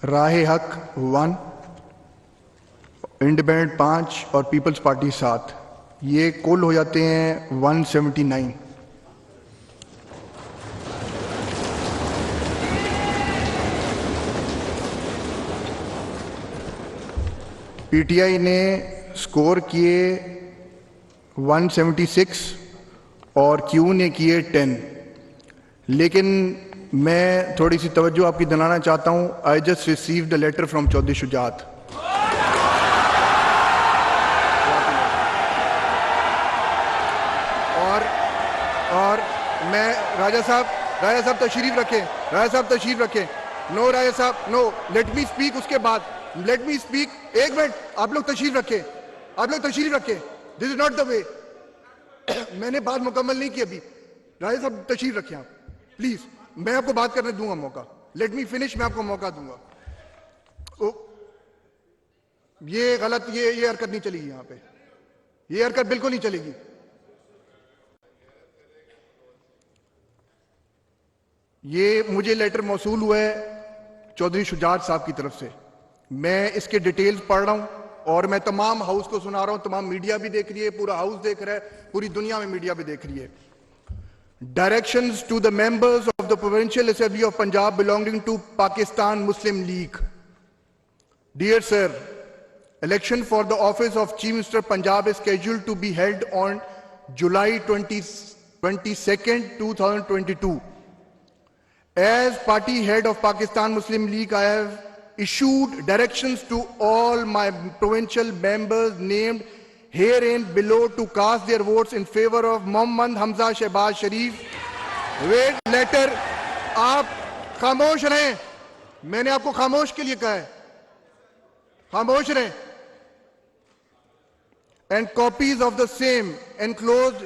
راہ حق 1, انڈیپینڈنٹ 5 اور پیپلز پارٹی 7. یہ کل ہو جاتے ہیں 179. پی ٹی آئی نے سکور کیے 176 اور کیو نے کیے 10. لیکن میں تھوڑی سی توجہ آپ کی دلانا چاہتا ہوں. I just received a letter from Chaudhry Shujaat. اور میں راجہ صاحب تشریف رکھیں. نو راجہ صاحب نو, لیٹ می اسپیک. اس کے بعد لیٹ می اسپیک. ایک منٹ, آپ لوگ تشریف رکھیں. دس از ناٹ دا وے. میں نے بات مکمل نہیں کی ابھی. راجہ صاحب تشریف رکھیں آپ پلیز. میں آپ کو بات کرنے دوں گا موقع. Let me finish. میں آپ کو موقع دوں گا. یہ غلط, یہ حرکت نہیں چلے گی یہاں پہ. یہ حرکت بالکل نہیں چلے گی. یہ مجھے لیٹر موصول ہوا ہے چودھری شجاعت صاحب کی طرف سے. میں اس کے ڈیٹیلز پڑھ رہا ہوں اور میں تمام ہاؤس کو سنا رہا ہوں. تمام میڈیا بھی دیکھ رہی ہے, پورا ہاؤس دیکھ رہا ہے, پوری دنیا میں میڈیا بھی دیکھ رہی ہے. Directions to the members of the Provincial Assembly of Punjab belonging to Pakistan Muslim League. Dear sir, election for the office of Chief Minister Punjab is scheduled to be held on July 22nd, 2022. As party head of Pakistan Muslim League, I have issued directions to all my provincial members named herein below to cast their votes in favor of Mohammad Hamza Shehbaz Sharif. Wait letter. آپ خاموش رہیں. میں نے آپ کو خاموش کے لیے کہا ہے. خاموش رہیں. And copies of the same enclosed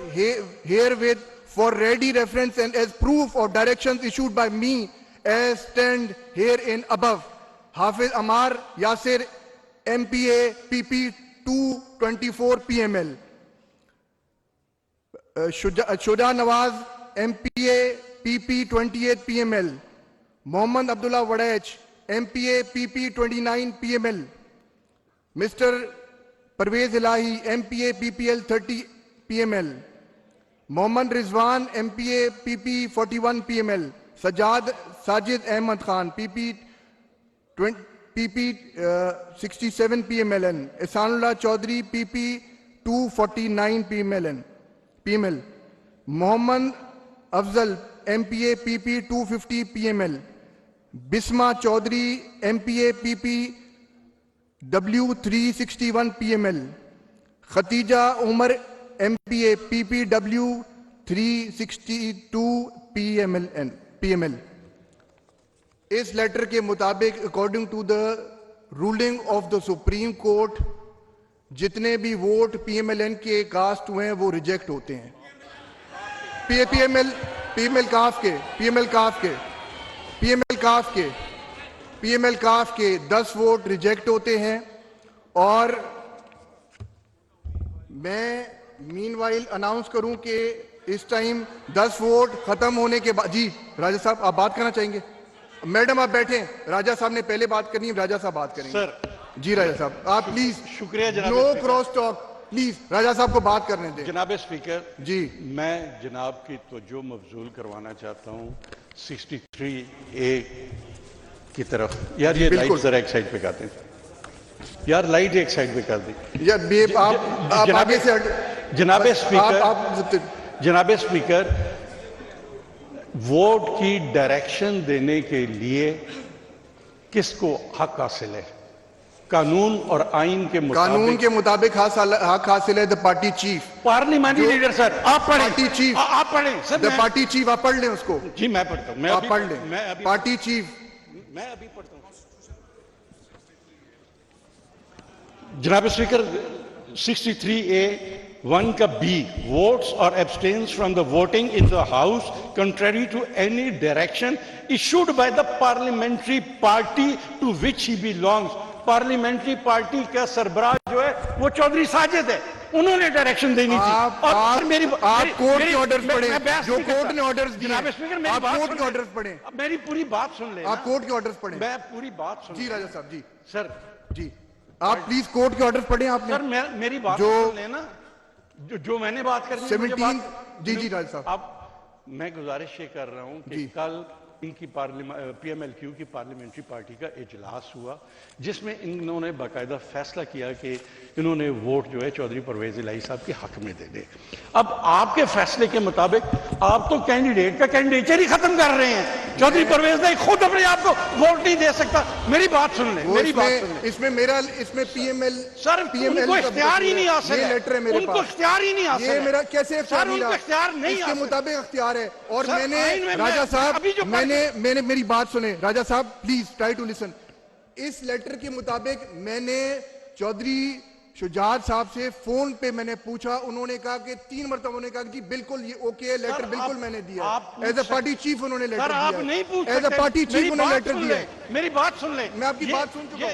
herewith for ready reference and as proof of directions issued by me as stand herein above. Hafiz Amar Yasir, MPA PP 224 PML. Shuja Nawaz, MPA PP 28 PML. Mohammad Abdullah Wadaj, MPA PP 29 PML. Mr. Parvez Ilahi, MPA PPL 30 PML. Mohammad Rizwan, MPA PP 41 PML. Sajid Ahmad Khan, PP 67 PMLN. Ihsanullah Chaudhary, PP 249 PML. Mohammad Afzal, MPA PP 250 PML. Bisma Chaudhary, MPA PP W 361 PML. Khatija Umar, MPA PPW 362 PML. اس letter کے مطابق according to the ruling of the supreme court جتنے بھی vote P M L N کے cast ہوئے ہیں وہ reject ہوتے ہیں. پی ایم ایل کاف کے 10 ووٹ ریجیکٹ ہوتے ہیں. اور میں مین وائل اناؤنس کروں کہ اس ٹائم 10 ووٹ ختم ہونے کے بعد. جی راجہ صاحب آپ بات کرنا چاہیں گے؟ میڈم آپ بیٹھیں. راجہ صاحب نے پہلے بات کرنی ہے, راجہ صاحب بات کریں گے. جی راجہ صاحب آپ پلیز. شکریہ جناب. نو کراس ٹاک پلیز. راجہ صاحب کو بات کرنے دیں. جناب اسپیکر جی میں جناب کی توجہ مبذول کروانا چاہتا ہوں 63A کی طرف. یار یہ لائٹ ذرا ایک سائڈ پہ کر دیں. یار لائٹ ایک سائڈ پہ کر دیں. آپ آگے سے جناب اسپیکر ووٹ کی ڈائریکشن دینے کے لیے کس کو حق حاصل ہے؟ قانون اور آئین کے مطابق حق حاصل ہے. دا پارٹی چیف, پارلیمانی لیڈر. سر آپ پڑھیں. پارٹی چیف آپ پڑھیں. The party chief. آپ پڑھ لیں اس کو. جی میں پڑھتا ہوں. آپ پڑھ لیں. Party chief. میں ابھی پڑھتا ہوں. جناب اسپیکر 63A(1) کا B votes or abstains from the voting in the house contrary to any direction issued by the parliamentary party to which he belongs. Parliamentary party کا سربراہ جو ہے وہ چودھری ساجد ہے. انہوں نے ڈائریکشن دینی تھی. آپ کورٹ کے آرڈرز پڑھیں جو کورٹ نے آرڈرز دیے. جناب اسپیکر آپ کورٹ کے آرڈرز پڑھیں. میری پوری بات سن لیں. آپ کورٹ کے آرڈرز پڑھیں. میں پوری بات سن. جی راجہ صاحب. جی سر. جی آپ پلیز کورٹ کے آرڈرز پڑھیں. آپ نے سر میری بات سن لیں نا, جو میں نے بات کرنی ہے. 17. جی جی راجہ صاحب. اب میں گزارش یہ کر رہا ہوں کہ کل پی ایم ایل کیو کی پارلیمنٹری پارٹی کا اجلاس ہوا جس میں انہوں نے باقاعدہ فیصلہ کیا کہ انہوں نے ووٹ جو ہے چودھری پرویز الہی صاحب کے حق میں دے دے. اب آپ کے فیصلے کے مطابق آپ تو کینڈیڈیٹ کا کینڈیڈیچر ہی ختم کر رہے ہیں. چودھری پرویز الہی خود اپنے آپ کو ووٹ نہیں دے سکتا. میری بات سن لیں. میری بات سن لیں. اس میں پی ایم ایل سر ان کو اختیار ہی نہیں حاصل ہے. ان کو اختیار ہی نہیں حاصل ہے. یہ میرا کیسے سر ان کو اختیار نہیں اس حاصل کے مطابق اختیار ہے. اور میں نے راجہ صاحب میں نے میری بات سنیں. راجہ صاحب پلیز ٹرائی ٹو لسن. اس لیٹر کے مطابق میں نے چودھری شجاعت صاحب سے فون پہ میں نے پوچھا. انہوں نے کہا کہ 3 مرتبہ انہوں نے کہا کہ جی بالکل یہ اوکے ہے لیٹر بالکل میں نے دیا. ایز اے پارٹی چیف انہوں نے لیٹر دیا. آپ نہیں پوچھ ایز اے پارٹی چیف انہوں نے لیٹر دیا. میری بات سن لیں. میں آپ کی بات سن چکا ہوں.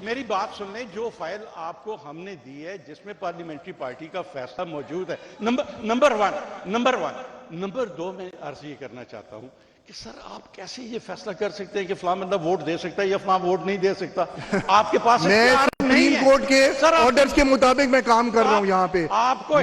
میری بات سن لیں. جو فائل آپ کو ہم نے دی ہے جس میں پارلیمنٹری پارٹی کا فیصلہ موجود ہے. نمبر 1 نمبر 2 میں عرض یہ کرنا چاہتا ہوں کہ سر آپ کیسے یہ فیصلہ کر سکتے ہیں کہ فلاں بندہ ووٹ دے سکتا ہے یا فلاں ووٹ نہیں دے سکتا. آپ کے پاس سپریم کورٹ کے آرڈرز کے مطابق میں کام کر رہا ہوں یہاں پہ.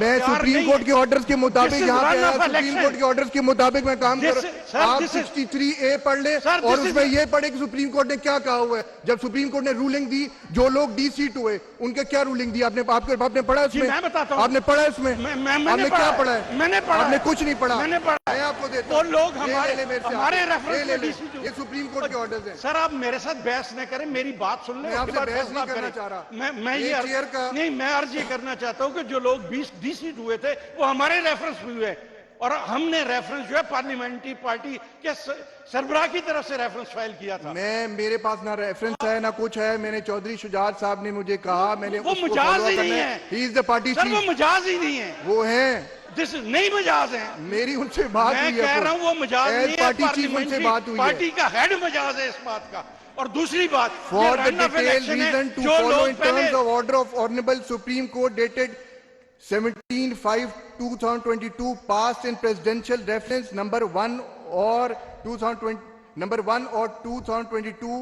میں سپریم کورٹ کے آرڈرز کے مطابق یہاں پہ آیا. سپریم کورٹ کے آرڈرز کے مطابق میں کام کر رہا ہوں. آپ 63A پڑھ لیں اور اس میں یہ پڑھے کہ سپریم کورٹ نے کیا کہا ہوا ہے. جب سپریم کورٹ نے رولنگ دی جو لوگ ڈی سیٹ ہوئے ان کے کیا رولنگ دی آپ نے پڑھا اس میں. آپ نے پڑھا اس میں. آپ نے کیا پڑھا ہے. میں نے پڑھا. آپ نے کچھ نہیں پڑھا. میں آپ کو دیتا ہوں. وہ لوگ ہمارے ریفرنس. یہ سپریم کورٹ کے آرڈرز ہیں. سر آپ میرے ساتھ بحث نہ کریں. میری بات سن لیں. میں آپ سے بحث نہیں کرنا چاہ رہا. میں عرض یہ کرنا چاہتا ہوں کہ جو لوگ 20 ڈی سیٹ ہوئے تھے وہ ہمارے ریفرنس میں ہوئے اور ہم نے ریفرنس جو ہے پارلیمنٹری پارٹی کے سربراہ کی طرف سے ریفرنس فائل کیا تھا. میرے پاس نہ ریفرنس ہے نہ کچھ ہے. میں نے چودھری شجاعت صاحب نے مجھے کہا میں نے وہ مجاز ہی نہیں ہے. ہی از دی پارٹی چیف. سر وہ مجاز ہی نہیں ہے. وہ ہیں نہیں مجاز ہیں. میری ان سے بات ہوئی ہے. میں کہہ رہا ہوں وہ مجاز نہیں ہے. پارٹی چیف ان سے بات ہوئی ہے. پارٹی کا ہیڈ مجاز ہے اس بات کا. اور دوسری بات for the detailed reason to follow in terms of order of Honorable Supreme Court dated 17/5/2022 passed in presidential reference number 1 or 2022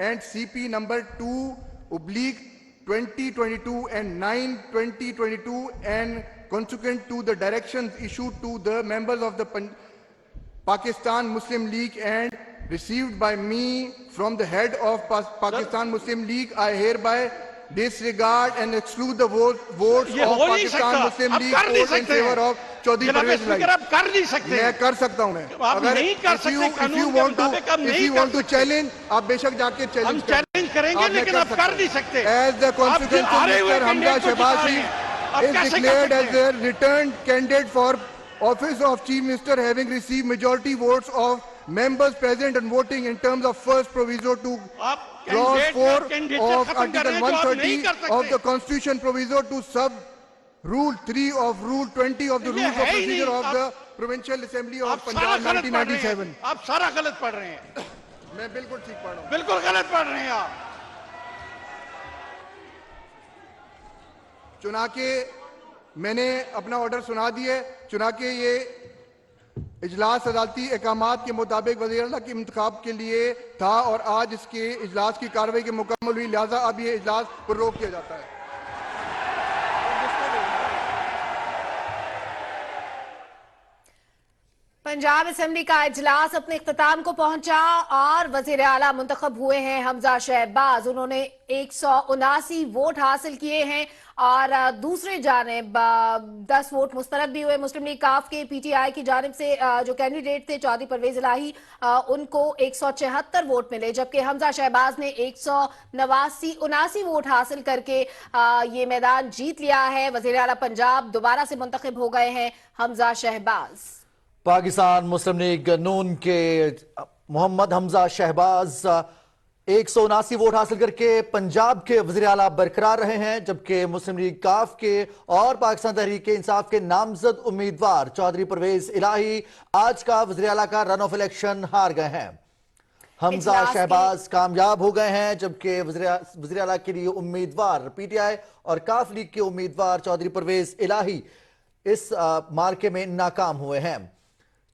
and CP number 2/2022 and 9/2022 and consequent to the directions issued to the members of the Pakistan Muslim League and received by me from the head of Pakistan Muslim League, I hereby disregard and exclude the votes of Pakistan Muslim League votes in favor of Chaudhry Parvez Ilahi. آپ کر نہیں سکتے. میں کر سکتا ہوں. میں اگر if you want to challenge آپ بے شک جا کے چیلنج کریں گے لیکن آپ کر نہیں سکتے. As the consequence Mr. Hamza Shehbazi is declared as a returned candidate for office of Chief Minister having received majority votes of members present and voting in terms of first proviso to clause 4 of article 130 of the constitution proviso to sub rule 3 of rule 20 of the rules of procedure of the provincial assembly of Punjab 1997. آپ سارا غلط پڑھ رہے ہیں. میں بالکل ٹھیک پڑھ رہا ہوں. بالکل غلط پڑھ رہے ہیں آپ. چنانچہ میں نے اپنا آرڈر سنا دیا. چنانچہ یہ اجلاس عدالتی احکامات کے مطابق وزیر اعلیٰ کے انتخاب کے لیے تھا اور آج اس کے اجلاس کی کارروائی کے مکمل ہوئی. لہٰذا اب یہ اجلاس پر روک کیا جاتا ہے. پنجاب اسمبلی کا اجلاس اپنے اختتام کو پہنچا اور وزیر اعلیٰ منتخب ہوئے ہیں حمزہ شہباز. انہوں نے 179 ووٹ حاصل کیے ہیں اور دوسری جانب 10 ووٹ مسترد بھی ہوئے. مسلم لیگ کاف کے پی ٹی آئی کی جانب سے جو کینڈیڈیٹ تھے چودھری پرویز الہی ان کو 174 ووٹ ملے جبکہ حمزہ شہباز نے 179 ووٹ حاصل کر کے یہ میدان جیت لیا ہے. وزیر اعلیٰ پنجاب دوبارہ سے منتخب ہو گئے ہیں حمزہ شہباز. پاکستان مسلم لیگ نون کے محمد حمزہ شہباز 179 ووٹ حاصل کر کے پنجاب کے وزیر اعلیٰ برقرار رہے ہیں جبکہ مسلم لیگ کاف کے اور پاکستان تحریک انصاف کے نامزد امیدوار چودھری پرویز الہی آج کا وزیر اعلیٰ کا رن آف الیکشن ہار گئے ہیں. حمزہ اجلاس کی شہباز کامیاب ہو گئے ہیں، جبکہ وزیر اعلیٰ کے لیے امیدوار پی ٹی آئی اور کاف لیگ کے امیدوار چودھری پرویز الہی اس مارکے میں ناکام ہوئے ہیں۔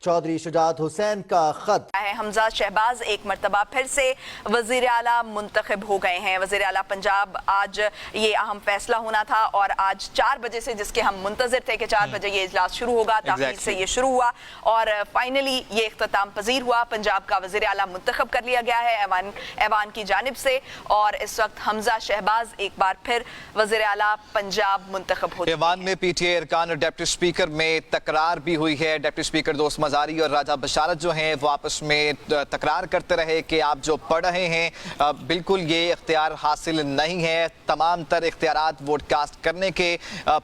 چودھری شجاعت حسین کا خط حمزہ شہباز ایک مرتبہ پھر سے وزیر اعلیٰ منتخب ہو گئے ہیں۔ وزیر اعلیٰ پنجاب آج یہ اہم فیصلہ ہونا تھا اور آج 4 بجے سے، جس کے ہم منتظر تھے کہ 4 بجے یہ اجلاس شروع ہوگا، تاخیر سے یہ شروع ہوا اور فائنلی یہ اختتام پذیر ہوا۔ پنجاب کا وزیر اعلیٰ منتخب کر لیا گیا ہے ایوان کی جانب سے اور اس وقت حمزہ شہباز ایک بار پھر وزیر اعلیٰ پنجاب منتخب ہو۔ ایوان میں پی ٹی آئی ارکان اور ڈپٹی اسپیکر میں تکرار بھی ہوئی ہے۔ ڈپٹی اسپیکر دوست مزاری اور راجہ بشارت جو ہیں وہ آپس میں تکرار کرتے رہے کہ آپ جو پڑھ رہے ہیں بالکل یہ اختیار حاصل نہیں ہے۔ تمام تر اختیارات ووٹ کاسٹ کرنے کے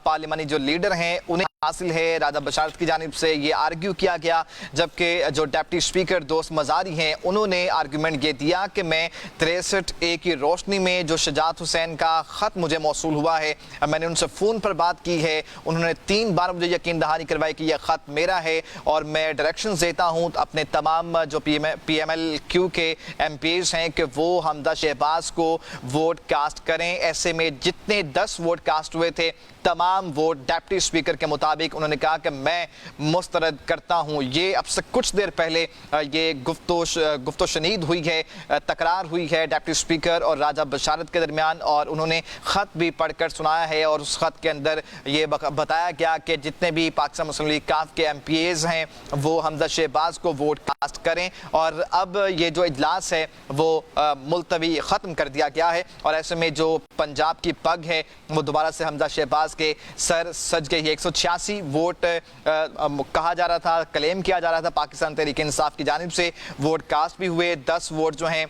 پارلیمانی جو لیڈر ہیں انہیں حاصل ہے۔ راجہ بشارت کی جانب سے یہ آرگیو کیا گیا، جبکہ جو ڈپٹی اسپیکر دوست مزاری ہیں انہوں نے آرگیومنٹ یہ دیا کہ میں 63A کی روشنی میں جو شجاعت حسین کا خط مجھے موصول ہوا ہے، میں نے ان سے فون پر بات کی ہے، انہوں نے 3 بار مجھے یقین دہانی کروائی کہ یہ خط میرا ہے اور میں ڈائریکشنز دیتا ہوں اپنے تمام جو پی ایم ایل کیو کے ایم پیز ہیں کہ وہ حمزہ شہباز کو ووٹ کاسٹ کریں۔ ایسے میں جتنے 10 ووٹ کاسٹ ہوئے تھے تمام ووٹ ڈپٹی اسپیکر کے مطابق انہوں نے کہا کہ میں مسترد کرتا ہوں۔ یہ اب سے کچھ دیر پہلے یہ گفت و شنید ہوئی ہے، تکرار ہوئی ہے ڈپٹی اسپیکر اور راجہ بشارت کے درمیان اور انہوں نے خط بھی پڑھ کر سنایا ہے اور اس خط کے اندر یہ بتایا گیا کہ جتنے بھی پاکستان مسلم لیگ کاف کے ایم پی ایز ہیں وہ حمزہ شہباز کو ووٹ کاسٹ کریں اور اب یہ جو اجلاس ہے وہ ملتوی ختم کر دیا گیا ہے اور ایسے میں جو پنجاب کی پگ ہے وہ دوبارہ سے حمزہ شہباز کے سر سج گئی ہے۔ 186 ووٹ کہا جا رہا تھا، کلیم کیا جا رہا تھا پاکستان تحریک انصاف کی جانب سے، ووٹ کاسٹ بھی ہوئے، 10 ووٹ جو ہیں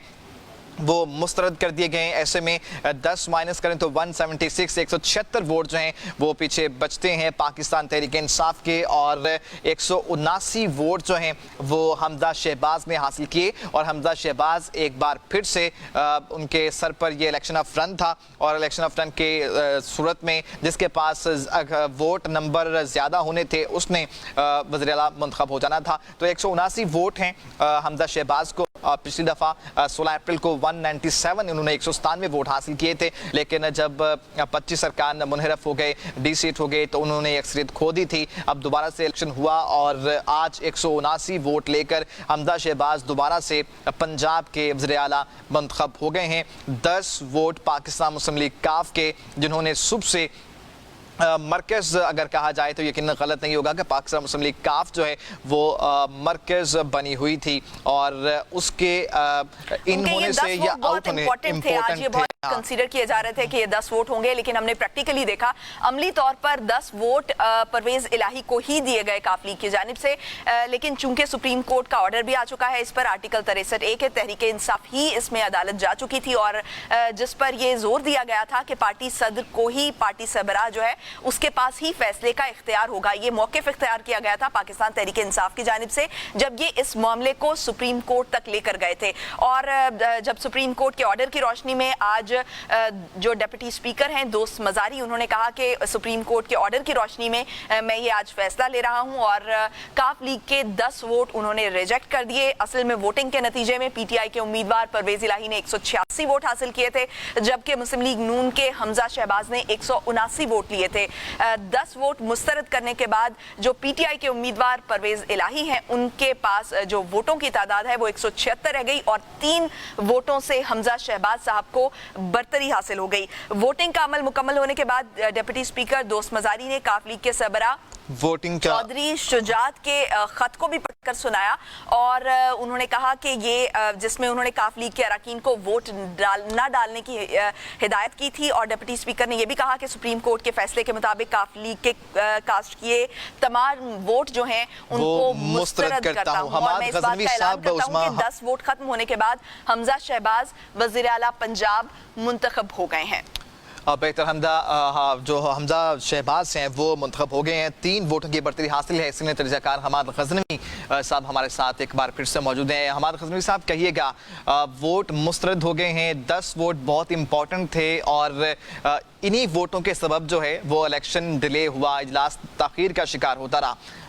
وہ مسترد کر دیے گئے ہیں۔ ایسے میں 10 مائنس کریں تو 176 176 ووٹ جو ہیں وہ پیچھے بچتے ہیں پاکستان تحریک انصاف کے اور 179 ووٹ جو ہیں وہ حمزہ شہباز نے حاصل کیے اور حمزہ شہباز ایک بار پھر سے ان کے سر پر یہ الیکشن آف رن تھا اور الیکشن آف رن کے صورت میں جس کے پاس ووٹ نمبر زیادہ ہونے تھے اس نے وزیر اعلیٰ منتخب ہو جانا تھا۔ تو 179 ووٹ ہیں حمزہ شہباز کو۔ پچھلی دفعہ 16 اپریل کو 197 انہوں نے 197 ووٹ حاصل کیے تھے، لیکن جب 25 ارکان منحرف ہو گئے، ڈی سیٹ ہو گئے تو انہوں نے اکثریت کھو دی تھی۔ اب دوبارہ سے الیکشن ہوا اور آج 179 ووٹ لے کر حمزہ شہباز دوبارہ سے پنجاب کے وزیر اعلیٰ منتخب ہو گئے ہیں۔ 10 ووٹ پاکستان مسلم لیگ کاف کے جنہوں نے صبح سے مرکز اگر کہا جائے تو یقیناً غلط نہیں ہوگا کہ پاکستان مسلم لیگ کاف جو ہے وہ مرکز بنی ہوئی تھی اور اس کے ان ہونے سے یا آؤٹ ہونے امپورٹنٹ تھے۔ کنسیڈر کیے جا رہے تھے کہ یہ 10 ووٹ ہوں گے، لیکن ہم نے پریکٹیکلی دیکھا عملی طور پر 10 ووٹ پرویز الہی کو ہی دیے گئے کاف لیگ کی جانب سے، لیکن چونکہ سپریم کورٹ کا آرڈر بھی آ چکا ہے اس پر، آرٹیکل 63A کے تحریک انصاف ہی اس میں عدالت جا چکی تھی اور جس پر یہ زور دیا گیا تھا کہ پارٹی صدر کو ہی، پارٹی سربراہ جو ہے اس کے پاس ہی فیصلے کا اختیار ہوگا۔ یہ موقف اختیار کیا گیا تھا پاکستان تحریک انصاف کی جانب سے جب یہ اس معاملے کو سپریم کورٹ تک لے کر گئے تھے اور جب سپریم کورٹ کے آرڈر کی روشنی میں آج جو ڈپٹی اسپیکر ہیں دوست مزاری انہوں نے کہا کہ سپریم کورٹ کے آرڈر کی روشنی میں میں یہ آج فیصلہ لے رہا ہوں اور کاف لیگ کے 10 ووٹ انہوں نے ریجیکٹ کر دیے۔ اصل میں ووٹنگ کے نتیجے میں پی ٹی آئی کے امیدوار پرویز الہی نے 186 ووٹ حاصل کیے تھے، جبکہ مسلم لیگ نون کے حمزہ شہباز نے 179 ووٹ لیے تھے۔ 10 ووٹ مسترد کرنے کے بعد جو پی ٹی آئی کے امیدوار پرویز الہی ہیں ان کے پاس جو ووٹوں کی تعداد ہے وہ 176 رہ گئی اور 3 ووٹوں سے حمزہ شہباز صاحب کو برتری حاصل ہو گئی۔ ووٹنگ کا عمل مکمل ہونے کے بعد ڈپٹی اسپیکر دوست مزاری نے کاف لیگ کے سربراہ ووٹنگ کا چودھری شجاعت کے خط کو بھی پڑھ کر سنایا اور انہوں نے کہا کہ یہ جس میں انہوں نے کاف لیگ کے اراکین کو ووٹ نہ ڈالنے کی ہدایت کی تھی اور ڈپٹی اسپیکر نے یہ بھی کہا کہ سپریم کورٹ کے فیصلے کے مطابق کاف لیگ کے کاسٹ کیے تمام ووٹ جو ہیں ان کو مسترد کرتا ہوں اور میں اس بات کا اعلان کرتا ہوں کہ 10 ووٹ ختم ہونے کے بعد حمزہ شہباز وزیر اعلیٰ پنجاب منتخب ہو گئے ہیں۔ بہتر جو حمزہ شہباز ہیں وہ منتخب ہو گئے ہیں، 3 ووٹوں کی برتری حاصل ہے۔ سینئر تجزیہ کار حماد غزنوی صاحب ہمارے ساتھ ایک بار پھر سے موجود ہیں۔ حماد غزنوی صاحب کہیے گا، ووٹ مسترد ہو گئے ہیں، 10 ووٹ بہت امپورٹنٹ تھے اور انہی ووٹوں کے سبب جو ہے وہ الیکشن ڈیلے ہوا، اجلاس تاخیر کا شکار ہوتا رہا۔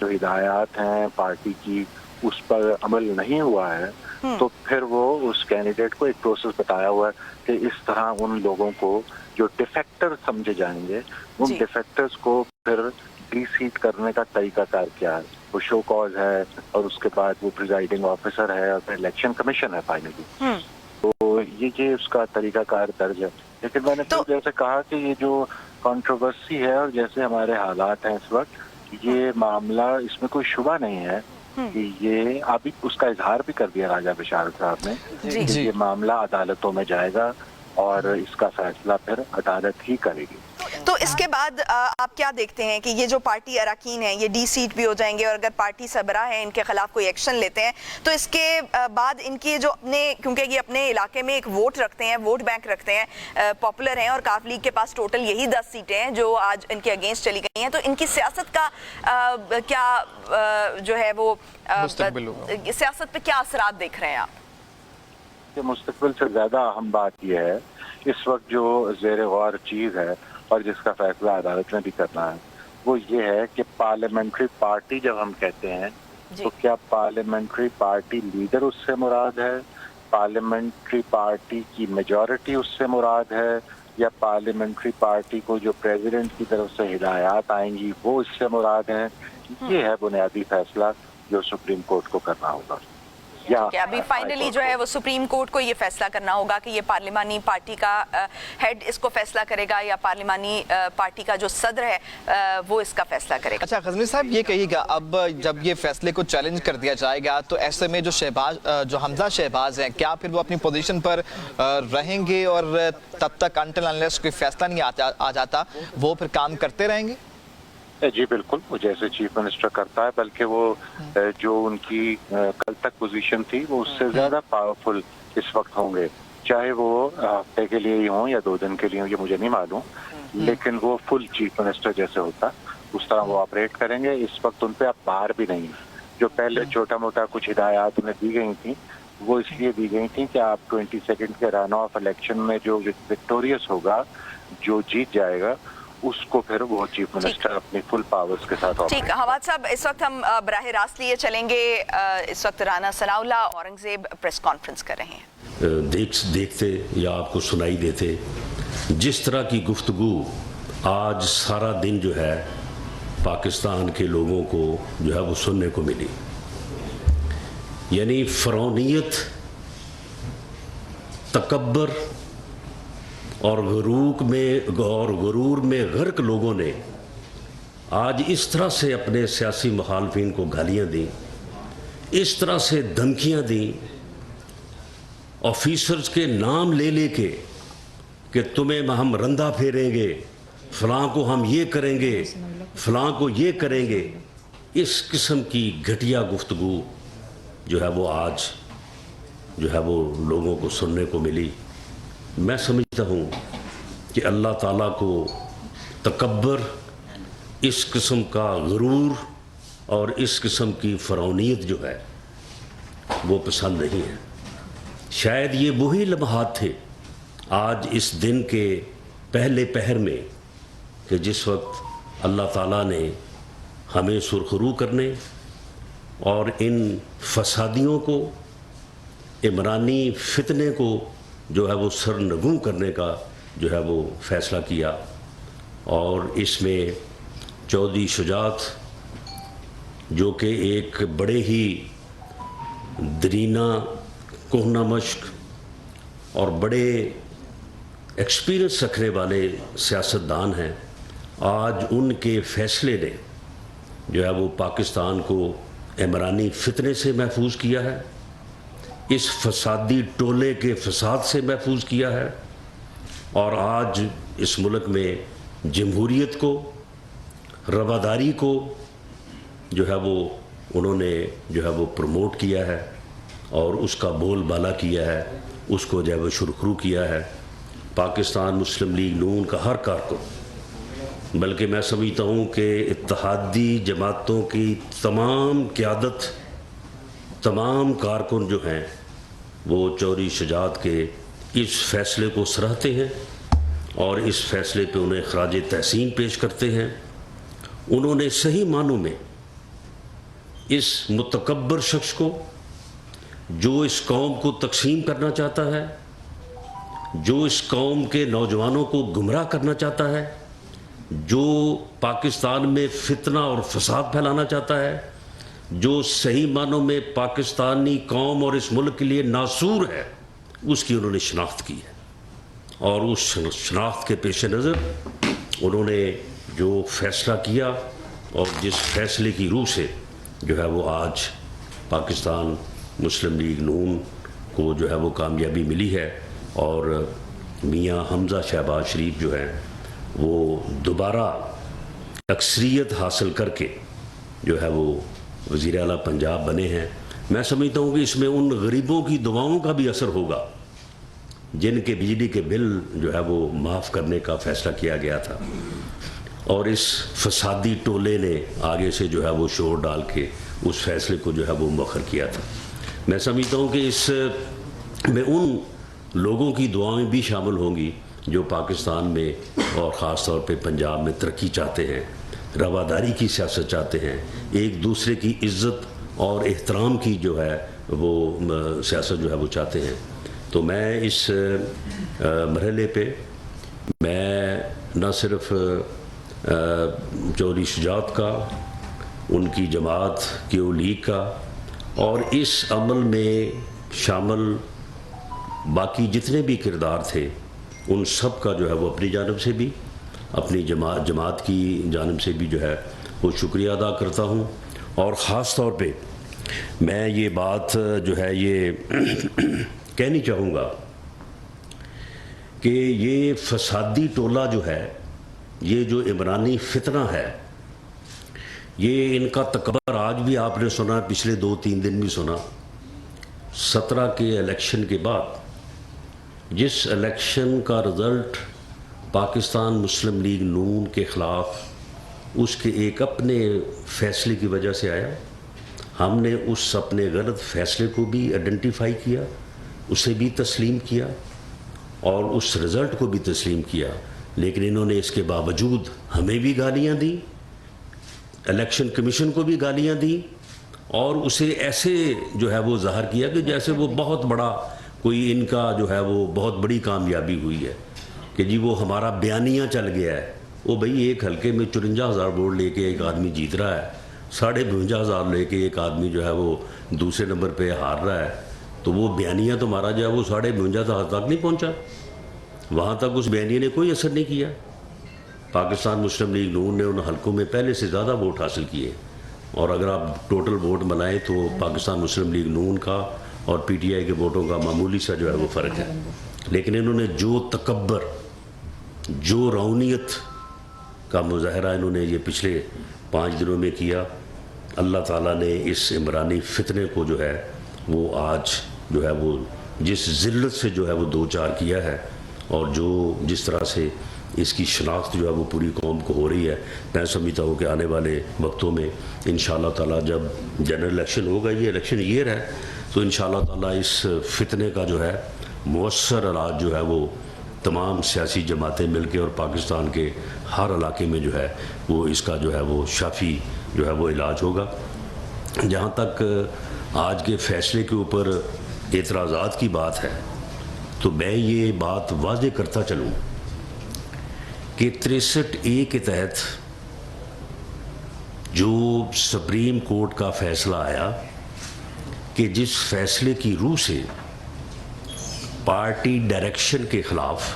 جو ہدایات ہیں پارٹی کی اس پر عمل نہیں ہوا ہے تو پھر وہ اس کینڈیڈیٹ کو ایک پروسیس بتایا ہوا ہے کہ اس طرح ان لوگوں کو جو ڈیفیکٹر سمجھے جائیں گے ان ڈیفیکٹرز کو پھر ڈی سیٹ کرنے کا طریقہ کار کیا ہے. وہ شو کاز ہے اور اس کے بعد وہ پریزائڈنگ آفیسر ہے اور پھر الیکشن کمیشن ہے فائنلی. تو یہ اس کا طریقہ کار درج ہے. لیکن میں نے جیسے کہا کہ یہ جو کنٹروورسی ہے اور جیسے ہمارے حالات ہیں اس وقت یہ معاملہ اس میں کوئی شبہ نہیں ہے کہ یہ ابھی اس کا اظہار بھی کر دیا راجہ بشارت صاحب نے کہ یہ معاملہ عدالتوں میں جائے گا اور اس کا فیصلہ پھر عدالت ہی کرے گی. تو اس کے بعد آپ کیا دیکھتے ہیں کہ یہ جو پارٹی اراکین ہیں یہ ڈی سیٹ بھی ہو جائیں گے اور اگر پارٹی سربراہ ہیں ان کے خلاف کوئی ایکشن لیتے ہیں تو اس کے بعد ان کی جو اپنے کیونکہ یہ اپنے علاقے میں ایک ووٹ رکھتے ہیں ووٹ بینک رکھتے ہیں پاپولر ہیں اور کاف لیگ کے پاس ٹوٹل یہی 10 سیٹیں ہیں جو آج ان کے اگینسٹ چلی گئی ہیں تو ان کی سیاست کا کیا جو ہے وہ سیاست پہ کیا اثرات دیکھ رہے ہیں آپ؟ کہ مستقبل سے زیادہ اہم بات یہ ہے اس وقت جو زیر غور چیز ہے اور جس کا فیصلہ عدالت میں بھی کرنا ہے وہ یہ ہے کہ پارلیمنٹری پارٹی جب ہم کہتے ہیں تو کیا پارلیمنٹری پارٹی لیڈر اس سے مراد ہے, پارلیمنٹری پارٹی کی میجورٹی اس سے مراد ہے, یا پارلیمنٹری پارٹی کو جو پریزیڈنٹ کی طرف سے ہدایات آئیں گی وہ اس سے مراد ہیں. یہ ہے بنیادی فیصلہ جو سپریم کورٹ کو کرنا ہوگا. ابھی فائنلی جو ہے وہ سپریم کورٹ کو یہ فیصلہ کرنا ہوگا کہ یہ پارلیمانی پارٹی کا ہیڈ اس کو فیصلہ کرے گا یا پارلیمانی پارٹی کا جو صدر ہے وہ اس کا فیصلہ کرے گا. اچھا غزنوی صاحب یہ کہیے گا اب جب یہ فیصلے کو چیلنج کر دیا جائے گا تو ایسے میں جو حمزہ شہباز ہیں کیا پھر وہ اپنی پوزیشن پر رہیں گے اور تب تک انٹل انلیس کوئی فیصلہ نہیں آ جاتا وہ پھر کام کرتے رہیں گے؟ جی بالکل, وہ جیسے چیف منسٹر کرتا ہے بلکہ وہ جو ان کی کل تک پوزیشن تھی وہ اس سے زیادہ پاورفل اس وقت ہوں گے, چاہے وہ ہفتے کے لیے ہی ہوں یا 2 دن کے لیے ہوں یہ مجھے نہیں معلوم, لیکن وہ فل چیف منسٹر جیسے ہوتا اس طرح وہ آپریٹ کریں گے. اس وقت ان پہ اب بار بھی نہیں, جو پہلے چھوٹا موٹا کچھ ہدایات انہیں دی گئی تھیں وہ اس لیے دی گئی تھیں کہ آپ 22 سیکنڈ کے رن آف الیکشن میں جو وکٹوریس ہوگا جو جیت جائے گا اس کو پھر وہ چیف منسٹر اپنی فل پاورز کے ساتھ. ٹھیک حواد صاحب اس وقت ہم براہ راست لیے چلیں گے, اس وقت رانا ثناء اللہ اورنگزیب پریس کانفرنس کر رہے ہیں. دیکھتے یا آپ کو سنائی دیتے جس طرح کی گفتگو آج سارا دن جو ہے پاکستان کے لوگوں کو جو ہے وہ سننے کو ملی, یعنی فرعونیت, تکبر اور غرور میں غرق لوگوں نے آج اس طرح سے اپنے سیاسی مخالفین کو گالیاں دیں, اس طرح سے دھمکیاں دیں, آفیسرز کے نام لے لے کے کہ تمہیں ہم رندہ پھیریں گے, فلاں کو ہم یہ کریں گے, فلاں کو یہ کریں گے. اس قسم کی گھٹیا گفتگو جو ہے وہ آج جو ہے وہ لوگوں کو سننے کو ملی. میں سمجھتا ہوں کہ اللہ تعالیٰ کو تکبر, اس قسم کا غرور اور اس قسم کی فرعونیت جو ہے وہ پسند نہیں ہے. شاید یہ وہی لمحات تھے آج اس دن کے پہلے پہر میں کہ جس وقت اللہ تعالیٰ نے ہمیں سرخرو کرنے اور ان فسادیوں کو, عمرانی فتنے کو جو ہے وہ سرنگوں کرنے کا جو ہے وہ فیصلہ کیا. اور اس میں چودھری شجاعت جو کہ ایک بڑے ہی درینہ, کہنہ مشق اور بڑے ایکسپیرئنس رکھنے والے سیاستدان ہیں, آج ان کے فیصلے نے جو ہے وہ پاکستان کو عمرانی فتنے سے محفوظ کیا ہے, اس فسادی ٹولے کے فساد سے محفوظ کیا ہے, اور آج اس ملک میں جمہوریت کو, رواداری کو جو ہے وہ انہوں نے جو ہے وہ پروموٹ کیا ہے اور اس کا بول بالا کیا ہے, اس کو جو ہے وہ سرخرو کیا ہے. پاکستان مسلم لیگ نون کا ہر کارکن, بلکہ میں سمجھتا ہوں کہ اتحادی جماعتوں کی تمام قیادت, تمام کارکن جو ہیں وہ چودھری شجاعت کے اس فیصلے کو سراہتے ہیں اور اس فیصلے پہ انہیں خراج تحسین پیش کرتے ہیں. انہوں نے صحیح معنوں میں اس متکبر شخص کو جو اس قوم کو تقسیم کرنا چاہتا ہے، جو اس قوم کے نوجوانوں کو گمراہ کرنا چاہتا ہے، جو پاکستان میں فتنہ اور فساد پھیلانا چاہتا ہے، جو صحیح معنوں میں پاکستانی قوم اور اس ملک کے لیے ناسور ہے، اس کی انہوں نے شناخت کی ہے۔ اور اس شناخت کے پیش نظر انہوں نے جو فیصلہ کیا اور جس فیصلے کی روح سے جو ہے وہ آج پاکستان مسلم لیگ نون کو جو ہے وہ کامیابی ملی ہے، اور میاں حمزہ شہباز شریف جو ہیں وہ دوبارہ اکثریت حاصل کر کے جو ہے وہ وزیر اعلیٰ پنجاب بنے ہیں، میں سمجھتا ہوں کہ اس میں ان غریبوں کی دعاؤں کا بھی اثر ہوگا جن کے بجلی کے بل جو ہے وہ معاف کرنے کا فیصلہ کیا گیا تھا، اور اس فسادی ٹولے نے آگے سے جو ہے وہ شور ڈال کے اس فیصلے کو جو ہے وہ مؤخر کیا تھا۔ میں سمجھتا ہوں کہ اس میں ان لوگوں کی دعائیں بھی شامل ہوں گی جو پاکستان میں اور خاص طور پہ پنجاب میں ترقی چاہتے ہیں، رواداری کی سیاست چاہتے ہیں، ایک دوسرے کی عزت اور احترام کی جو ہے وہ سیاست جو ہے وہ چاہتے ہیں۔ تو میں اس مرحلے پہ میں نہ صرف چودھری شجاعت کا، ان کی جماعت کیو لیگ کا، اور اس عمل میں شامل باقی جتنے بھی کردار تھے ان سب کا جو ہے وہ اپنی جانب سے بھی، اپنی جماعت کی جانب سے بھی جو ہے وہ شکریہ ادا کرتا ہوں۔ اور خاص طور پہ میں یہ بات جو ہے یہ کہنی چاہوں گا کہ یہ فسادی ٹولہ جو ہے، یہ جو عمرانی فتنہ ہے، یہ ان کا تکبر آج بھی آپ نے سنا، پچھلے 2-3 دن بھی سنا۔ 17 کے الیکشن کے بعد جس الیکشن کا رزلٹ پاکستان مسلم لیگ نون کے خلاف اس کے ایک اپنے فیصلے کی وجہ سے آیا، ہم نے اس اپنے غلط فیصلے کو بھی آئیڈینٹیفائی کیا، اسے بھی تسلیم کیا اور اس رزلٹ کو بھی تسلیم کیا، لیکن انہوں نے اس کے باوجود ہمیں بھی گالیاں دیں، الیکشن کمیشن کو بھی گالیاں دیں، اور اسے ایسے جو ہے وہ ظاہر کیا کہ جیسے وہ بہت بڑا کوئی ان کا جو ہے وہ بہت بڑی کامیابی ہوئی ہے کہ جی وہ ہمارا بیانیہ چل گیا ہے۔ وہ بھئی ایک حلقے میں 54,000 ووٹ لے کے ایک آدمی جیت رہا ہے، 52,500 لے کے ایک آدمی جو ہے وہ دوسرے نمبر پہ ہار رہا ہے، تو وہ بیانیہ تو ہمارا جو ہے وہ 52,500 تک نہیں پہنچا، وہاں تک اس بیانیہ نے کوئی اثر نہیں کیا۔ پاکستان مسلم لیگ نون نے ان حلقوں میں پہلے سے زیادہ ووٹ حاصل کیے، اور اگر آپ ٹوٹل ووٹ ملائیں تو پاکستان مسلم لیگ نون کا اور پی ٹی آئی کے ووٹوں کا معمولی سا جو ہے وہ فرق ہے، لیکن انہوں نے جو تکبر، جو رونیت کا مظاہرہ انہوں نے یہ پچھلے 5 دنوں میں کیا، اللہ تعالیٰ نے اس عمرانی فتنے کو جو ہے وہ آج جو ہے وہ جس ذلت سے جو ہے وہ دوچار کیا ہے، اور جو جس طرح سے اس کی شناخت جو ہے وہ پوری قوم کو ہو رہی ہے، میں سمجھتا ہوں کہ آنے والے وقتوں میں انشاءاللہ تعالیٰ جب جنرل الیکشن ہوگا، یہ الیکشن ایئر ہے، تو انشاءاللہ تعالیٰ اس فتنے کا جو ہے مؤثر علاج جو ہے وہ تمام سیاسی جماعتیں مل کے اور پاکستان کے ہر علاقے میں جو ہے وہ اس کا جو ہے وہ شافی جو ہے وہ علاج ہوگا۔ جہاں تک آج کے فیصلے کے اوپر اعتراضات کی بات ہے، تو میں یہ بات واضح کرتا چلوں کہ 63A کے تحت جو سپریم کورٹ کا فیصلہ آیا کہ جس فیصلے کی روح سے پارٹی ڈائریکشن کے خلاف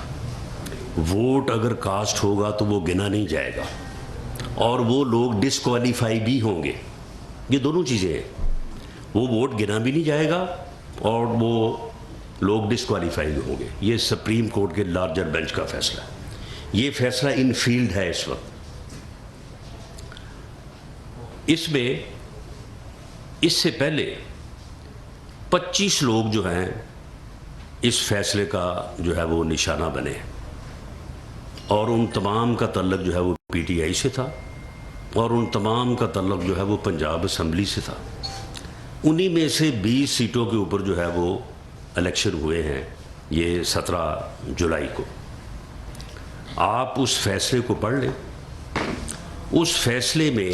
ووٹ اگر کاسٹ ہوگا تو وہ گنا نہیں جائے گا، اور وہ لوگ ڈسکوالیفائی بھی ہوں گے، یہ دونوں چیزیں ہیں، وہ ووٹ گنا بھی نہیں جائے گا اور وہ لوگ ڈسکوالیفائی بھی ہوں گے۔ یہ سپریم کورٹ کے لارجر بینچ کا فیصلہ ہے، یہ فیصلہ ان فیلڈ ہے اس وقت۔ اس میں اس سے پہلے 25 لوگ جو ہیں اس فیصلے کا جو ہے وہ نشانہ بنے، اور ان تمام کا تعلق جو ہے وہ پی ٹی آئی سے تھا، اور ان تمام کا تعلق جو ہے وہ پنجاب اسمبلی سے تھا۔ انہی میں سے 20 سیٹوں کے اوپر جو ہے وہ الیکشن ہوئے ہیں، یہ 17 جولائی کو۔ آپ اس فیصلے کو پڑھ لیں، اس فیصلے میں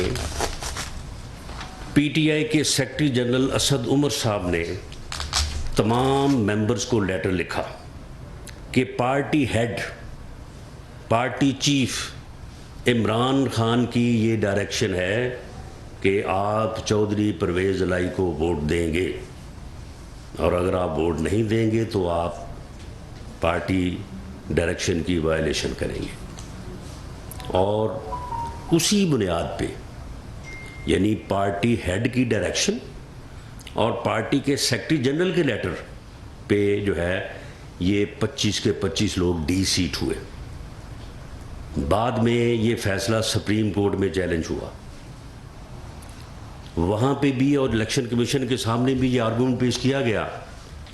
PTI کے سیکرٹری جنرل اسد عمر صاحب نے تمام ممبرز کو لیٹر لکھا کہ party head, party chief Imran Khan کی یہ ڈائریکشن ہے کہ آپ چودھری پرویز الہی کو ووٹ دیں گے، اور اگر آپ ووٹ نہیں دیں گے تو آپ پارٹی ڈائریکشن کی وائلیشن کریں گے. اور اسی بنیاد پہ، یعنی پارٹی ہیڈ کی ڈائریکشن اور پارٹی کے سیکرٹری جنرل کے لیٹر پہ جو ہے یہ 25 کے 25 لوگ ڈی سیٹ ہوئے. بعد میں یہ فیصلہ سپریم کورٹ میں چیلنج ہوا، وہاں پہ بھی اور الیکشن کمیشن کے سامنے بھی یہ آرگومنٹ پیش کیا گیا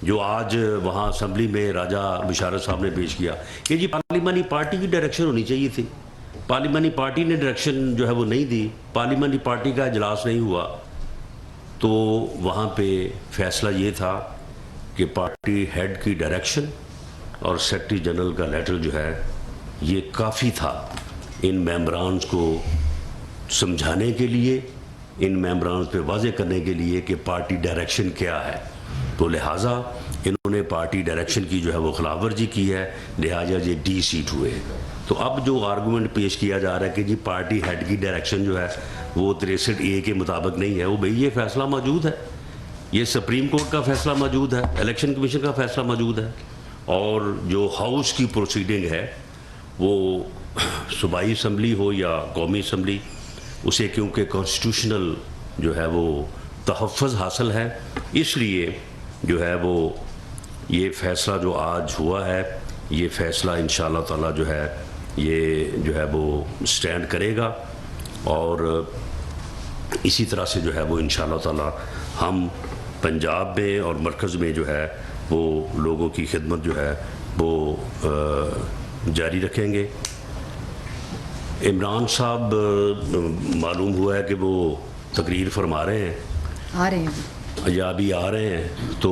جو آج وہاں اسمبلی میں راجہ بشارت صاحب نے پیش کیا کہ جی پارلیمانی پارٹی کی ڈائریکشن ہونی چاہیے تھی. پارلیمانی پارٹی نے ڈائریکشن جو ہے وہ نہیں دی، پارلیمانی پارٹی کا اجلاس نہیں ہوا. تو وہاں پہ فیصلہ یہ تھا کہ پارٹی ہیڈ کی ڈائریکشن اور سیکرٹری جنرل کا لیٹر جو ہے یہ کافی تھا ان ممبرانز کو سمجھانے کے لیے، ان ممبرانز پہ واضح کرنے کے لیے کہ پارٹی ڈائریکشن کیا ہے. تو لہٰذا انہوں نے پارٹی ڈائریکشن کی جو ہے وہ خلاف ورزی کی ہے، لہٰذا یہ ڈی سیٹ ہوئے. تو اب جو آرگومنٹ پیش کیا جا رہا ہے کہ جی پارٹی ہیڈ کی ڈائریکشن جو ہے وہ 63A کے مطابق نہیں ہے، وہ بھئی یہ فیصلہ موجود ہے، یہ سپریم کورٹ کا فیصلہ موجود ہے، الیکشن کمیشن کا فیصلہ موجود ہے، اور جو ہاؤس کی پروسیڈنگ ہے وہ صوبائی اسمبلی ہو یا قومی اسمبلی، اسے کیونکہ کانسٹیٹیوشنل جو ہے وہ تحفظ حاصل ہے، اس لیے جو ہے وہ یہ فیصلہ جو آج ہوا ہے یہ فیصلہ انشاءاللہ تعالی جو ہے یہ جو ہے وہ سٹینڈ کرے گا. اور اسی طرح سے جو ہے وہ انشاءاللہ تعالی ہم پنجاب میں اور مرکز میں جو ہے وہ لوگوں کی خدمت جو ہے وہ جاری رکھیں گے. عمران صاحب معلوم ہوا ہے کہ وہ تقریر فرما رہے ہیں، آ رہے ہیں یا ابھی آ رہے ہیں. تو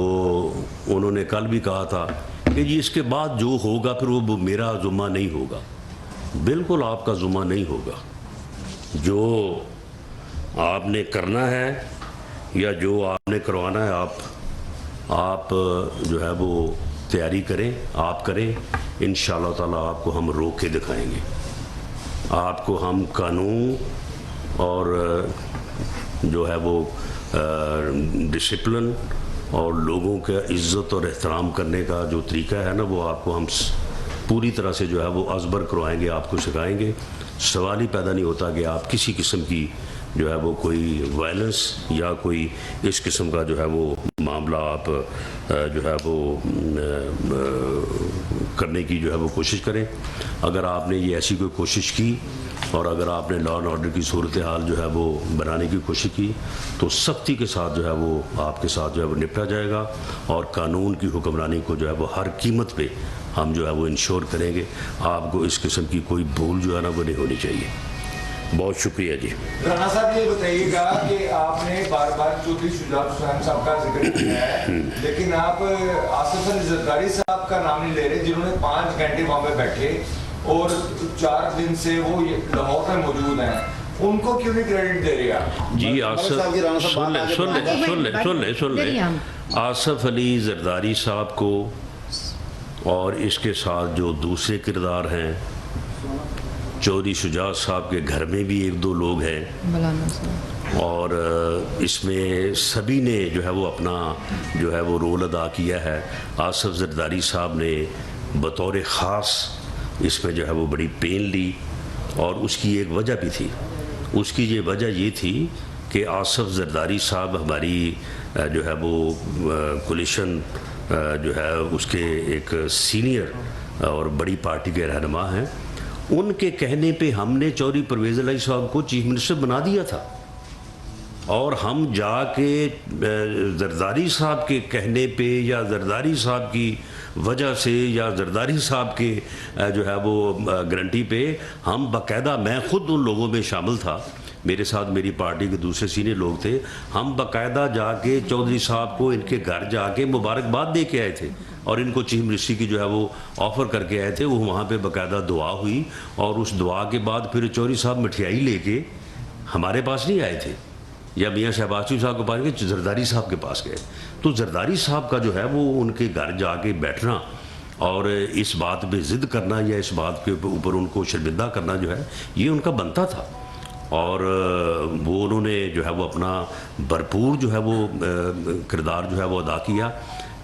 انہوں نے کل بھی کہا تھا کہ جی اس کے بعد جو ہوگا پھر وہ میرا ذمہ نہیں ہوگا. بالکل آپ کا ذمہ نہیں ہوگا. جو آپ نے کرنا ہے یا جو آپ نے کروانا ہے آپ جو ہے وہ تیاری کریں، آپ کریں. انشاءاللہ تعالیٰ آپ کو ہم روک کے دکھائیں گے، آپ کو ہم قانون اور جو ہے وہ ڈسپلن اور لوگوں کا عزت اور احترام کرنے کا جو طریقہ ہے نا وہ آپ کو ہم پوری طرح سے جو ہے وہ ازبر کروائیں گے، آپ کو سکھائیں گے. سوال ہی پیدا نہیں ہوتا کہ آپ کسی قسم کی جو ہے وہ کوئی وائلنس یا کوئی اس قسم کا جو ہے وہ معاملہ آپ جو ہے وہ کرنے کی جو ہے وہ کوشش کریں. اگر آپ نے یہ ایسی کوئی کوشش کی اور اگر آپ نے لا اینڈ آرڈر کی صورتحال جو ہے وہ بنانے کی کوشش کی تو سختی کے ساتھ جو ہے وہ آپ کے ساتھ جو ہے وہ نپٹا جائے گا، اور قانون کی حکمرانی کو جو ہے وہ ہر قیمت پہ ہم جو ہے وہ انشور کریں گے. آپ کو اس قسم کی کوئی بھول جو ہے نا وہ نہیں ہونی چاہیے. بہت شکریہ جی. رانا صاحب یہ بتائیے گا کہ آپ نے بار بار چودھری شجاعت حسین صاحب کا ذکر کیا ہے، لیکن آپ آصف علی زرداری صاحب کا نام نہیں لے رہے جنہوں نے 5 گھنٹے وہاں پہ بیٹھے اور 4 دن سے وہ لاہور میں موجود ہیں، ان کو کیوں نہیں کریڈٹ دے رہے آپ؟ جی آصف سن لیں آصف علی زرداری صاحب کو اور اس کے ساتھ جو دوسرے کردار ہیں، چودھری شجاعت صاحب کے گھر میں بھی 1-2 لوگ ہیں، اور اس میں سبھی نے جو ہے وہ اپنا جو ہے وہ رول ادا کیا ہے. آصف زرداری صاحب نے بطور خاص اس میں جو ہے وہ بڑی پین لی، اور اس کی ایک وجہ بھی تھی. اس کی یہ وجہ یہ تھی کہ آصف زرداری صاحب ہماری جو ہے وہ کولیشن جو ہے اس کے ایک سینئر اور بڑی پارٹی کے رہنما ہیں. ان کے کہنے پہ ہم نے چودھری پرویز الہی صاحب کو چیف منسٹر بنا دیا تھا، اور ہم جا کے زرداری صاحب کے کہنے پہ یا زرداری صاحب کی وجہ سے یا زرداری صاحب کے جو ہے وہ گارنٹی پہ ہم باقاعدہ، میں خود ان لوگوں میں شامل تھا، میرے ساتھ میری پارٹی کے دوسرے سینئر لوگ تھے، ہم باقاعدہ جا کے چودھری صاحب کو ان کے گھر جا کے مبارکباد دے کے آئے تھے، اور ان کو چیف منسٹری کی جو ہے وہ آفر کر کے آئے تھے. وہ وہاں پہ باقاعدہ دعا ہوئی، اور اس دعا کے بعد پھر چودھری صاحب مٹھائی لے کے ہمارے پاس نہیں آئے تھے، یا میاں شہباز شریف صاحب کے پاس گئے, زرداری صاحب کے پاس گئے. تو زرداری صاحب کا جو ہے وہ ان کے گھر جا کے بیٹھنا اور اس بات پہ ضد کرنا یا اس بات کے اوپر ان کو شرمندہ کرنا جو ہے یہ ان کا بنتا تھا, اور وہ انہوں نے جو ہے وہ اپنا بھرپور جو ہے وہ کردار جو ہے وہ ادا کیا.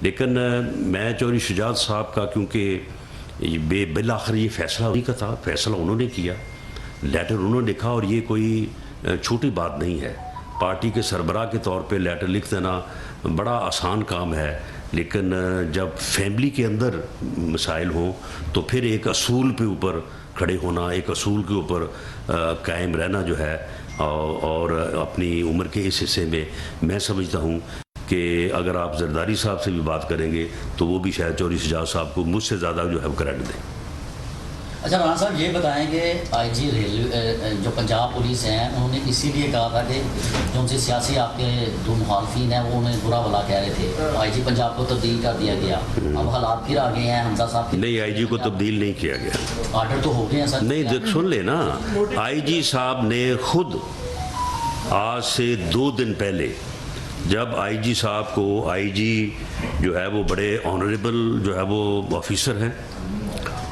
لیکن میں چودھری شجاعت صاحب کا کیونکہ بالآخر یہ فیصلہ انہی کا تھا, فیصلہ انہوں نے کیا, لیٹر انہوں نے لکھا, اور یہ کوئی چھوٹی بات نہیں ہے. پارٹی کے سربراہ کے طور پہ لیٹر لکھ دینا بڑا آسان کام ہے, لیکن جب فیملی کے اندر مسائل ہوں تو پھر ایک اصول پہ اوپر کھڑے ہونا, ایک اصول کے اوپر قائم رہنا جو ہے, اور اپنی عمر کے اس حصے میں میں سمجھتا ہوں کہ اگر آپ زرداری صاحب سے بھی بات کریں گے تو وہ بھی شاید چودھری شجاعت صاحب کو مجھ سے زیادہ جو ہے کریڈٹ دیں. اچھا رانا صاحب یہ بتائیں کہ آئی جی ریلوے جو پنجاب پولیس ہیں انہوں نے اسی لیے کہا تھا کہ جو ان سے سیاسی آپ کے جو مخالفین ہیں وہ انہیں برا بھلا کہہ رہے تھے, آئی جی پنجاب کو تبدیل کر دیا گیا, اب حالات پھر آ گئے ہیں حمزہ صاحب کے. نہیں, آئی جی کو تبدیل نہیں کیا گیا, آرڈر تو ہو گئے ہیں سر. نہیں سن لے نا, آئی جی صاحب نے خود آج سے 2 دن پہلے جب آئی جی صاحب کو, آئی جی جو ہے وہ بڑے آنریبل جو ہے وہ آفیسر ہیں,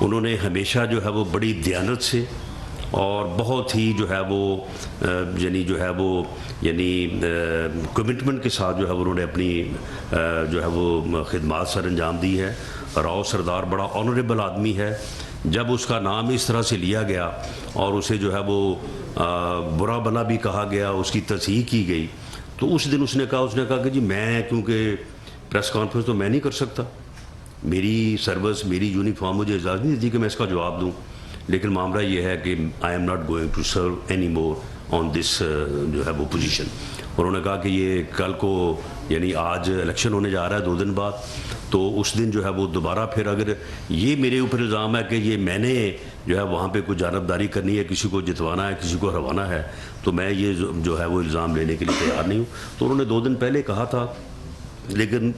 انہوں نے ہمیشہ جو ہے وہ بڑی دیانت سے اور بہت ہی جو ہے وہ کمٹمنٹ کے ساتھ جو ہے انہوں نے اپنی جو ہے وہ خدمات سر انجام دی ہے. راؤ سردار بڑا آنریبل آدمی ہے, جب اس کا نام اس طرح سے لیا گیا اور اسے جو ہے وہ برا بلا بھی کہا گیا, اس کی تصحیح کی گئی, تو اس دن اس نے کہا کہ جی میں کیونکہ پریس کانفرنس تو میں نہیں کر سکتا, میری سروس میری یونیفارم مجھے اجازت نہیں دیتی کہ میں اس کا جواب دوں, لیکن معاملہ یہ ہے کہ I am not going to serve any more on this جو ہے وہ پوزیشن. انہوں نے کہا کہ یہ کل کو یعنی آج الیکشن ہونے جا رہا ہے 2 دن بعد, تو اس دن جو ہے وہ دوبارہ پھر اگر یہ میرے اوپر الزام ہے کہ یہ میں نے جو ہے وہاں پہ کوئی جانبداری کرنی ہے, کسی کو جتوانا ہے, کسی کو ہروانا ہے, تو میں یہ جو ہے وہ الزام لینے کے لیے تیار نہیں ہوں. تو انہوں نے 2 دن پہلے کہا تھا, لیکن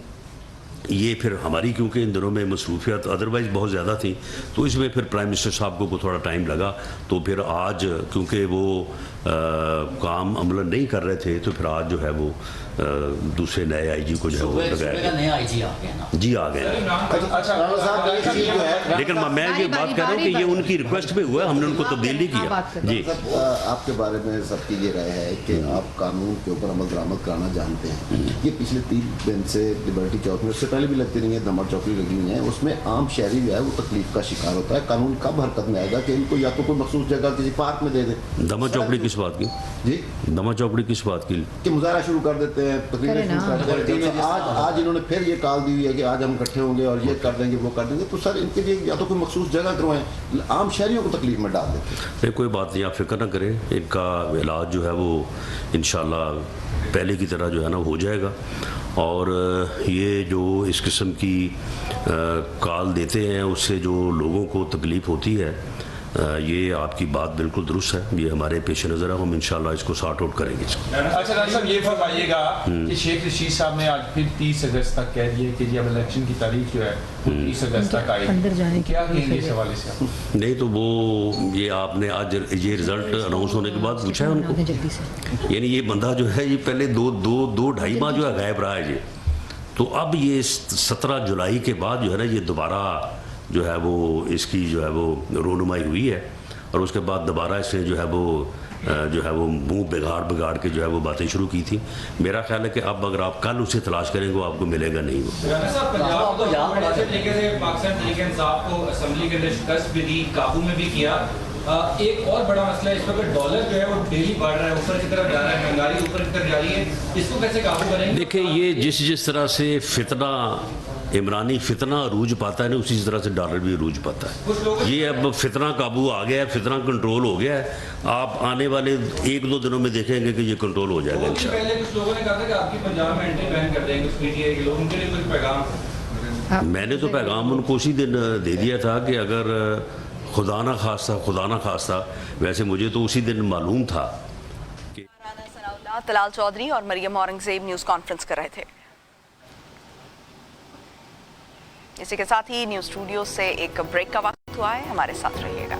یہ پھر ہماری کیونکہ ان دنوں میں مصروفیات ادروائز بہت زیادہ تھیں, تو اس میں پھر پرائم منسٹر صاحب کو تھوڑا ٹائم لگا, تو پھر آج کیونکہ وہ کام عمل نہیں کر رہے تھے تو پھر آج جو ہے وہ دوسرے نئے آئی جی کو جو ہے وہ لگایا گیا. جی آ گئے, لیکن میں یہ بات کر رہا ہوں کہ یہ ان کی ریکویسٹ پہ ہوا ہے, ہم نے ان کو تبدیل نہیں کیا. جی آپ کے بارے میں سب کی یہ رائے ہے کہ آپ قانون کے اوپر عمل درآمد کرانا جانتے ہیں. یہ پچھلے 3 دن سے لبرٹی چوک میں, اس سے پہلے بھی لگتی رہی ہیں, دمر چوکی لگی ہوئی ہیں, اس میں عام شہری جو ہے وہ تکلیف کا شکار ہوتا ہے. قانون کب حرکت میں آئے گا کہ ان کو یا تو کوئی مخصوص جگہ کسی پارک میں دے دیں. دمر چوکڑی کس بات کی؟ جی دمر چوکڑی کس بات کی؟ کہ مظاہرہ شروع کر دیتے ہیں, تقریباً آج انہوں نے پھر یہ کال دی ہوئی ہے کہ آج ہم اکٹھے ہوں گے اور یہ کر دیں گے وہ کر دیں گے. تو سر ان کے لیے یا تو کوئی مخصوص جگہ کروائیں, عام شہریوں کو تکلیف میں ڈال دیتے ہیں. نہیں کوئی بات نہیں, آپ فکر نہ کریں, ان کا علاج جو ہے وہ انشاءاللہ پہلے کی طرح جو ہے نا ہو جائے گا. اور یہ جو اس قسم کی کال دیتے ہیں اس سے جو لوگوں کو تکلیف ہوتی ہے, یہ آپ کی بات بالکل درست ہے, یہ ہمارے پیش نظر ہے, ہم انشاءاللہ اس کو سارٹ آؤٹ کریں گے. اچھا ڈاکٹر صاحب یہ فرمائیے گا کہ شیخ رشید صاحب نے آج پھر 30 اگست تک کہہ دیا کہ جی اب الیکشن کی تاریخ جو ہے 30 اگست تک آئے گی, کیا کہیں گے اس حوالے سے؟ نہیں تو وہ یہ آپ نے آج یہ رزلٹ اناؤنس ہونے کے بعد پوچھا ہے ان کو, یعنی یہ بندہ جو ہے یہ پہلے 2-2.5 ماہ جو ہے غائب رہا ہے یہ, تو اب یہ 17 جولائی کے بعد جو ہے نا یہ دوبارہ جو ہے وہ اس کی جو ہے وہ رونمائی ہوئی ہے, اور اس کے بعد دوبارہ اس نے جو ہے وہ منہ بگاڑ کے جو ہے وہ باتیں شروع کی تھی. میرا خیال ہے کہ اب اگر آپ کل اسے تلاش کریں گے وہ آپ کو ملے گا نہیں. ایک اور بڑا مسئلہ ہے اس وقت ڈالر جو ہے وہ ڈیلی بڑھ رہا ہے, اوپر کی طرف جا رہا ہے, مہنگائی اوپر کی طرف جا رہی ہے, اس کو کیسے قابو کریں گے؟ دیکھیں یہ جس طرح سے فتنہ عمرانی فتنہ عروج پاتا ہے نا, اسی طرح سے ڈالر بھی عروج پاتا ہے. یہ اب فتنہ قابو آ گیا ہے, فتنہ کنٹرول ہو گیا ہے, آپ آنے والے 1-2 دنوں میں دیکھیں گے کہ یہ کنٹرول ہو جائے گا انشاءاللہ. پہلے کچھ لوگوں نے کہا تھا کہ آپ کی پنجاب میں انٹری بین کر دیں گے, اس پی ٹی آئی کے لوگ, ان کے لیے کچھ پیغام؟ میں نے تو پیغام ان کو اسی دن دے دیا تھا کہ اگر خدا نہ خواستہ ویسے مجھے تو اسی دن معلوم تھا کہ طلال چودھری اور مریم اورنگزیب نیوز کانفرنس کر رہے تھے. اسی کے ساتھ ہی نیوز اسٹوڈیو سے ایک بریک کا وقت ہوا ہے, ہمارے ساتھ رہیے گا.